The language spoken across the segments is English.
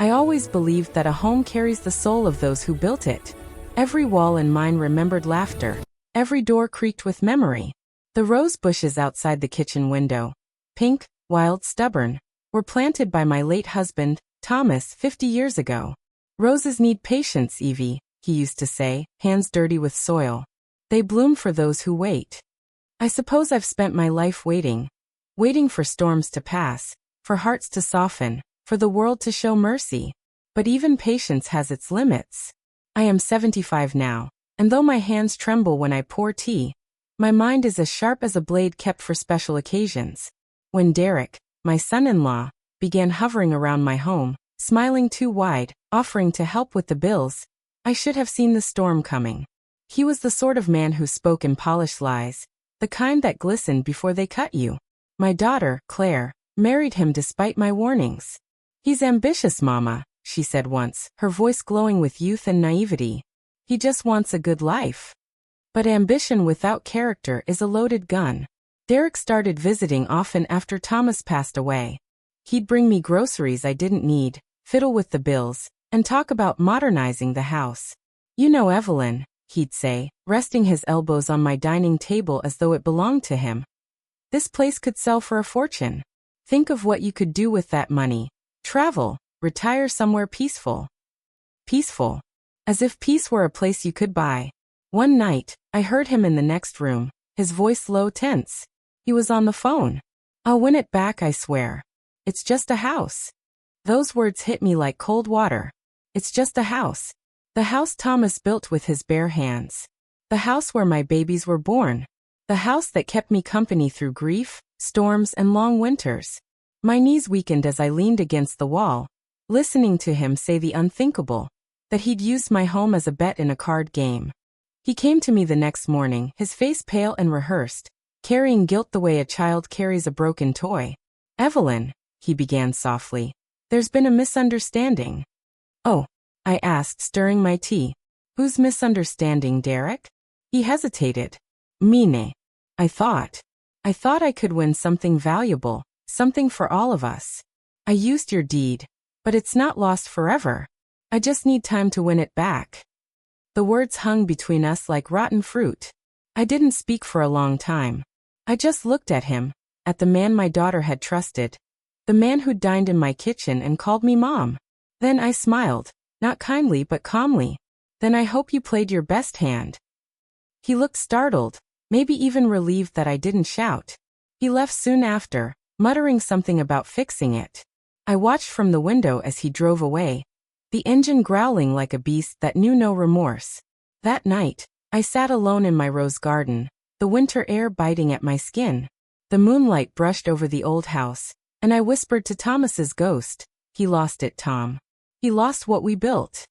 I always believed that a home carries the soul of those who built it. Every wall in mine remembered laughter. Every door creaked with memory. The rose bushes outside the kitchen window, pink, wild, stubborn, were planted by my late husband, Thomas, 50 years ago. Roses need patience, Evie, he used to say, hands dirty with soil. They bloom for those who wait. I suppose I've spent my life waiting for storms to pass, for hearts to soften, for the world to show mercy. But even patience has its limits. I am 75 now, and though my hands tremble when I pour tea, my mind is as sharp as a blade kept for special occasions. When Derek, my son-in-law, began hovering around my home, smiling too wide, offering to help with the bills, I should have seen the storm coming. He was the sort of man who spoke in polished lies, the kind that glisten before they cut you. My daughter, Claire, married him despite my warnings. He's ambitious, Mama, she said once, her voice glowing with youth and naivety. He just wants a good life. But ambition without character is a loaded gun. Derek started visiting often after Thomas passed away. He'd bring me groceries I didn't need, fiddle with the bills, and talk about modernizing the house. You know, Evelyn, he'd say, resting his elbows on my dining table as though it belonged to him. This place could sell for a fortune. Think of what you could do with that money. Travel, retire somewhere peaceful. Peaceful. As if peace were a place you could buy. One night, I heard him in the next room, his voice low, tense. He was on the phone. I'll win it back, I swear. It's just a house. Those words hit me like cold water. It's just a house. The house Thomas built with his bare hands. The house where my babies were born. The house that kept me company through grief, storms, and long winters. My knees weakened as I leaned against the wall, listening to him say the unthinkable, that he'd used my home as a bet in a card game. He came to me the next morning, his face pale and rehearsed, carrying guilt the way a child carries a broken toy. Evelyn, he began softly, there's been a misunderstanding. Oh, I asked, stirring my tea. Whose misunderstanding, Derek? He hesitated. Mine. I thought I could win something valuable, something for all of us. I used your deed, but it's not lost forever. I just need time to win it back. The words hung between us like rotten fruit. I didn't speak for a long time. I just looked at him, at the man my daughter had trusted, the man who'd dined in my kitchen and called me Mom. Then I smiled, not kindly but calmly. Then I hope you played your best hand. He looked startled, maybe even relieved that I didn't shout. He left soon after, muttering something about fixing it. I watched from the window as he drove away, the engine growling like a beast that knew no remorse. That night, I sat alone in my rose garden, the winter air biting at my skin. The moonlight brushed over the old house, and I whispered to Thomas's ghost, he lost it, Tom. He lost what we built.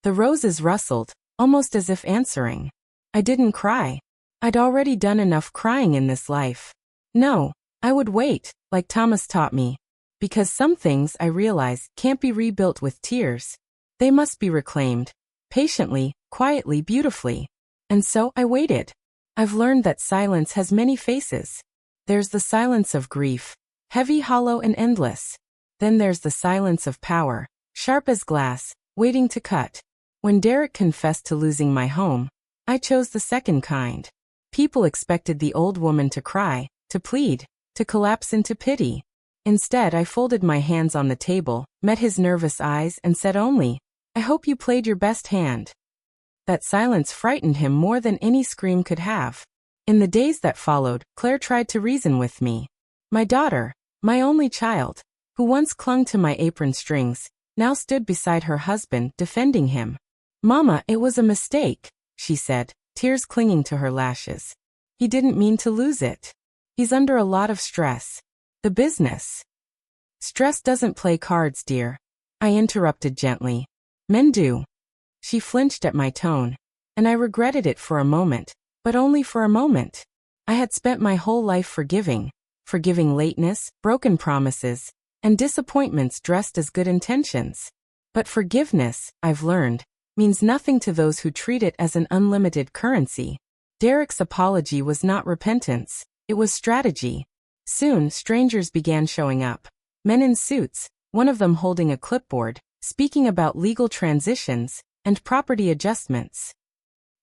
The roses rustled, almost as if answering. I didn't cry. I'd already done enough crying in this life. No, I would wait, like Thomas taught me. Because some things, I realize, can't be rebuilt with tears. They must be reclaimed. Patiently, quietly, beautifully. And so, I waited. I've learned that silence has many faces. There's the silence of grief, heavy, hollow, and endless. Then there's the silence of power, sharp as glass, waiting to cut. When Derek confessed to losing my home, I chose the second kind. People expected the old woman to cry, to plead, to collapse into pity. Instead, I folded my hands on the table, met his nervous eyes, and said only, I hope you played your best hand. That silence frightened him more than any scream could have. In the days that followed, Claire tried to reason with me. My daughter, my only child, who once clung to my apron strings, now stood beside her husband, defending him. Mama, it was a mistake, she said, tears clinging to her lashes. He didn't mean to lose it. He's under a lot of stress. The business. Stress doesn't play cards, dear. I interrupted gently. Men do. She flinched at my tone, and I regretted it for a moment, but only for a moment. I had spent my whole life forgiving lateness, broken promises, and disappointments dressed as good intentions. But forgiveness, I've learned, means nothing to those who treat it as an unlimited currency. Derek's apology was not repentance, it was strategy. Soon, strangers began showing up. Men in suits, one of them holding a clipboard, speaking about legal transitions and property adjustments.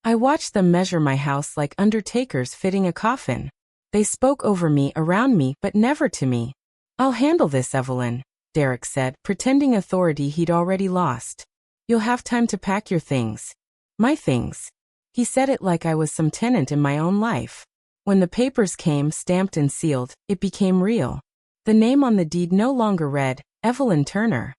I watched them measure my house like undertakers fitting a coffin. They spoke over me, around me, but never to me. "I'll handle this, Evelyn," Derek said, pretending authority he'd already lost. "You'll have time to pack your things." My things. He said it like I was some tenant in my own life. When the papers came, stamped and sealed, it became real. The name on the deed no longer read, Evelyn Turner.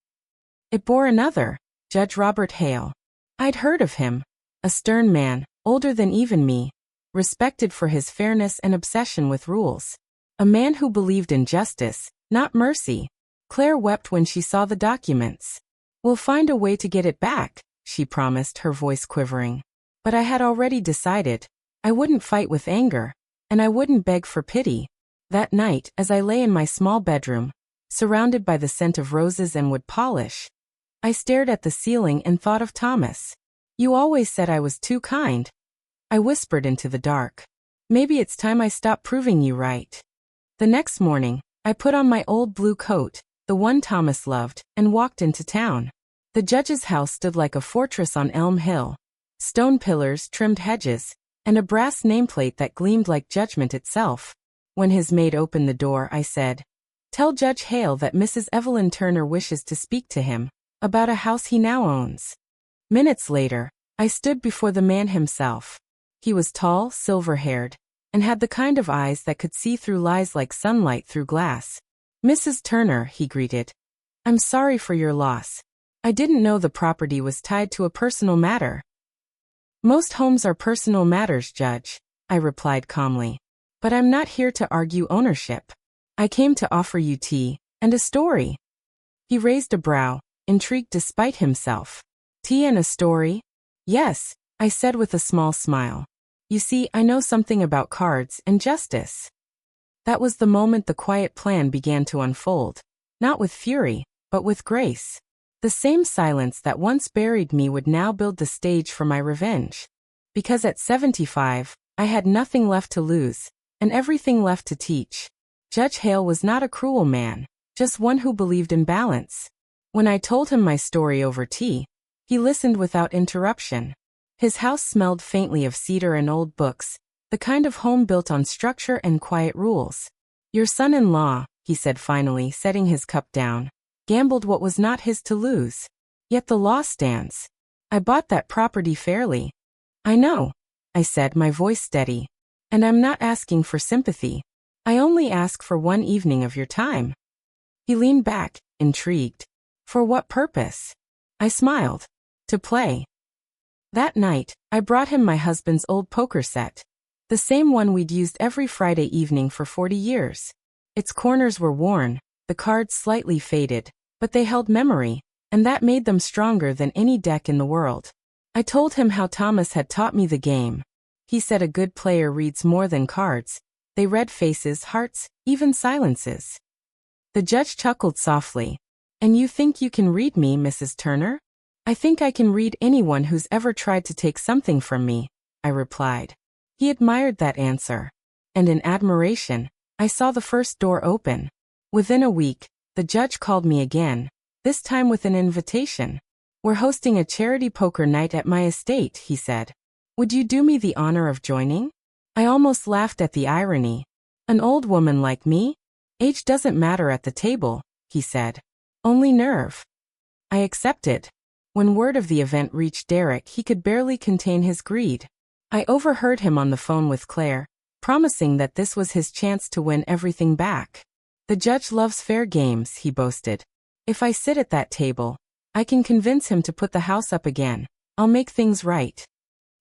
It bore another, Judge Robert Hale. I'd heard of him. A stern man, older than even me, respected for his fairness and obsession with rules. A man who believed in justice, not mercy. Claire wept when she saw the documents. "We'll find a way to get it back," she promised, her voice quivering. But I had already decided. I wouldn't fight with anger, and I wouldn't beg for pity. That night, as I lay in my small bedroom, surrounded by the scent of roses and wood polish, I stared at the ceiling and thought of Thomas. "You always said I was too kind," I whispered into the dark. "Maybe it's time I stopped proving you right." The next morning, I put on my old blue coat, the one Thomas loved, and walked into town. The judge's house stood like a fortress on Elm Hill. Stone pillars, trimmed hedges, and a brass nameplate that gleamed like judgment itself. When his maid opened the door, I said, "Tell Judge Hale that Mrs. Evelyn Turner wishes to speak to him about a house he now owns." Minutes later, I stood before the man himself. He was tall, silver-haired, and had the kind of eyes that could see through lies like sunlight through glass. "Mrs. Turner," he greeted, "I'm sorry for your loss. I didn't know the property was tied to a personal matter." "Most homes are personal matters, Judge," I replied calmly. "But I'm not here to argue ownership. I came to offer you tea and a story." He raised a brow, intrigued despite himself. "Tea and a story?" "Yes," I said with a small smile. "You see, I know something about cards and justice." That was the moment the quiet plan began to unfold. Not with fury, but with grace. The same silence that once buried me would now build the stage for my revenge. Because at 75, I had nothing left to lose, and everything left to teach. Judge Hale was not a cruel man, just one who believed in balance. When I told him my story over tea, he listened without interruption. His house smelled faintly of cedar and old books, the kind of home built on structure and quiet rules. "Your son-in-law," he said finally, setting his cup down, "gambled what was not his to lose. Yet the law stands. I bought that property fairly." "I know," I said, my voice steady. "And I'm not asking for sympathy. I only ask for one evening of your time." He leaned back, intrigued. "For what purpose?" I smiled. "To play." That night, I brought him my husband's old poker set. The same one we'd used every Friday evening for 40 years. Its corners were worn, the cards slightly faded, but they held memory, and that made them stronger than any deck in the world. I told him how Thomas had taught me the game. He said a good player reads more than cards. They read faces, hearts, even silences. The judge chuckled softly. "And you think you can read me, Mrs. Turner?" "I think I can read anyone who's ever tried to take something from me," I replied. He admired that answer. And in admiration, I saw the first door open. Within a week, the judge called me again, this time with an invitation. "We're hosting a charity poker night at my estate," he said. "Would you do me the honor of joining?" I almost laughed at the irony. "An old woman like me? Age doesn't matter at the table," he said. "Only nerve." I accepted. When word of the event reached Derek, he could barely contain his greed. I overheard him on the phone with Claire, promising that this was his chance to win everything back. "The judge loves fair games," he boasted. "If I sit at that table, I can convince him to put the house up again. I'll make things right."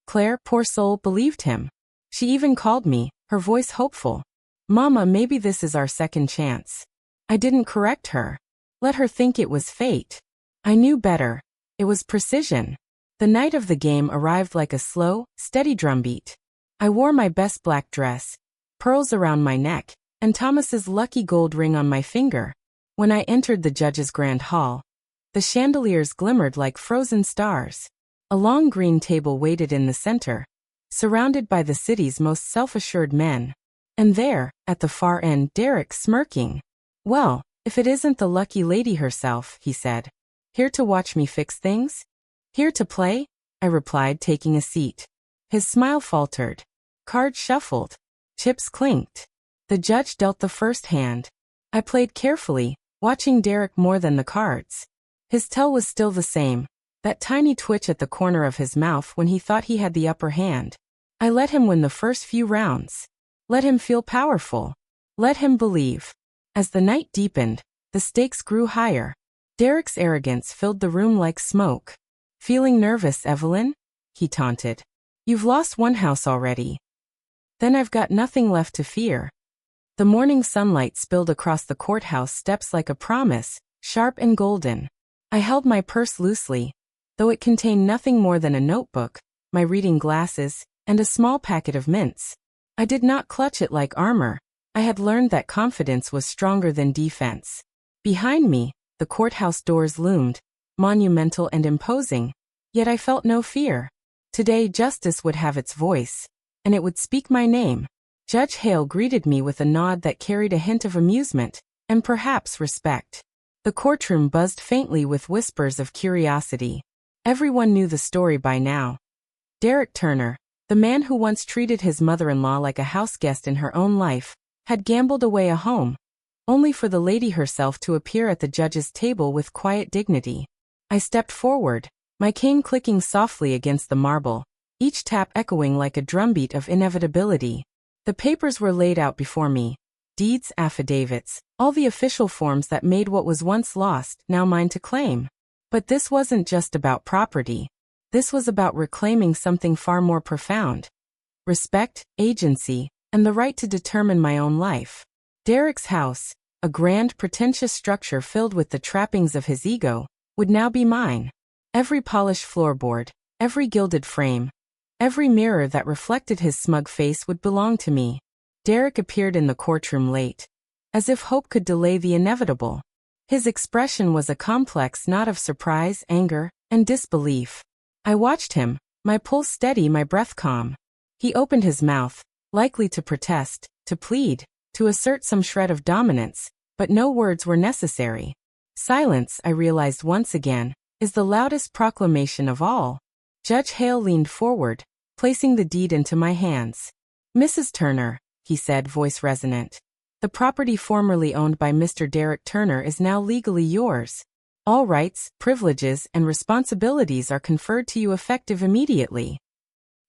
Claire, poor soul, believed him. She even called me, her voice hopeful. "Mama, maybe this is our second chance." I didn't correct her. Let her think it was fate. I knew better. It was precision. The night of the game arrived like a slow, steady drumbeat. I wore my best black dress, pearls around my neck, and Thomas's lucky gold ring on my finger. When I entered the judge's grand hall, the chandeliers glimmered like frozen stars. A long green table waited in the center, surrounded by the city's most self-assured men. And there, at the far end, Derek smirking. "Well, if it isn't the lucky lady herself," he said. Here to watch me fix things? Here to play? I replied, taking a seat. His smile faltered. Cards shuffled. Chips clinked. The judge dealt the first hand. I played carefully, watching Derek more than the cards. His tell was still the same, that tiny twitch at the corner of his mouth when he thought he had the upper hand. I let him win the first few rounds. Let him feel powerful. Let him believe. As the night deepened, the stakes grew higher. Derek's arrogance filled the room like smoke. Feeling nervous, Evelyn? He taunted. You've lost one house already. Then I've got nothing left to fear. The morning sunlight spilled across the courthouse steps like a promise, sharp and golden. I held my purse loosely, though it contained nothing more than a notebook, my reading glasses, and a small packet of mints. I did not clutch it like armor. I had learned that confidence was stronger than defense. Behind me, the courthouse doors loomed, monumental and imposing, yet I felt no fear. Today justice would have its voice, and it would speak my name. Judge Hale greeted me with a nod that carried a hint of amusement, and perhaps respect. The courtroom buzzed faintly with whispers of curiosity. Everyone knew the story by now. Derek Turner, the man who once treated his mother-in-law like a houseguest in her own life, had gambled away a home, only for the lady herself to appear at the judge's table with quiet dignity. I stepped forward, my cane clicking softly against the marble, each tap echoing like a drumbeat of inevitability. The papers were laid out before me. Deeds, affidavits, all the official forms that made what was once lost now mine to claim. But this wasn't just about property. This was about reclaiming something far more profound. Respect, agency, and the right to determine my own life. Derek's house, a grand, pretentious structure filled with the trappings of his ego, would now be mine. Every polished floorboard, every gilded frame, every mirror that reflected his smug face would belong to me. Derek appeared in the courtroom late, as if hope could delay the inevitable. His expression was a complex knot of surprise, anger, and disbelief. I watched him, my pulse steady, my breath calm. He opened his mouth, likely to protest, to plead, to assert some shred of dominance, but no words were necessary. Silence, I realized once again, is the loudest proclamation of all. Judge Hale leaned forward, placing the deed into my hands. Mrs. Turner, he said, voice resonant. The property formerly owned by Mr. Derek Turner is now legally yours. All rights, privileges, and responsibilities are conferred to you effective immediately.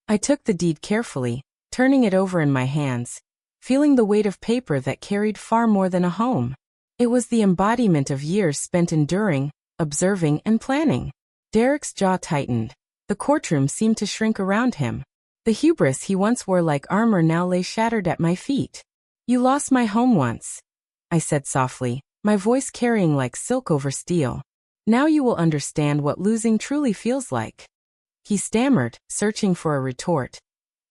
I took the deed carefully, turning it over in my hands, feeling the weight of paper that carried far more than a home. It was the embodiment of years spent enduring, observing, and planning. Derek's jaw tightened. The courtroom seemed to shrink around him. The hubris he once wore like armor now lay shattered at my feet. You lost my home once, I said softly, my voice carrying like silk over steel. Now you will understand what losing truly feels like. He stammered, searching for a retort,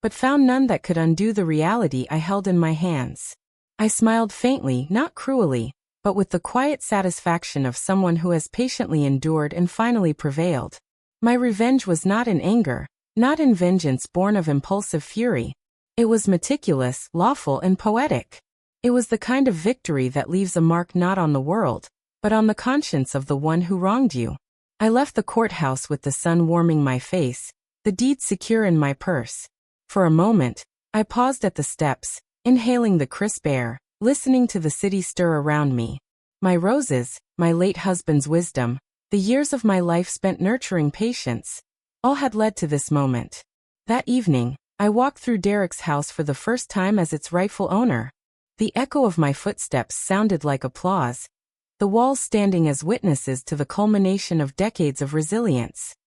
but found none that could undo the reality I held in my hands. I smiled faintly, not cruelly, but with the quiet satisfaction of someone who has patiently endured and finally prevailed. My revenge was not in anger, not in vengeance born of impulsive fury. It was meticulous, lawful, and poetic. It was the kind of victory that leaves a mark not on the world, but on the conscience of the one who wronged you. I left the courthouse with the sun warming my face, the deed secure in my purse. For a moment, I paused at the steps, inhaling the crisp air, listening to the city stir around me. My roses, my late husband's wisdom, the years of my life spent nurturing patience, all had led to this moment. That evening, I walked through Derek's house for the first time as its rightful owner. The echo of my footsteps sounded like applause, the walls standing as witnesses to the culmination of decades of resilience.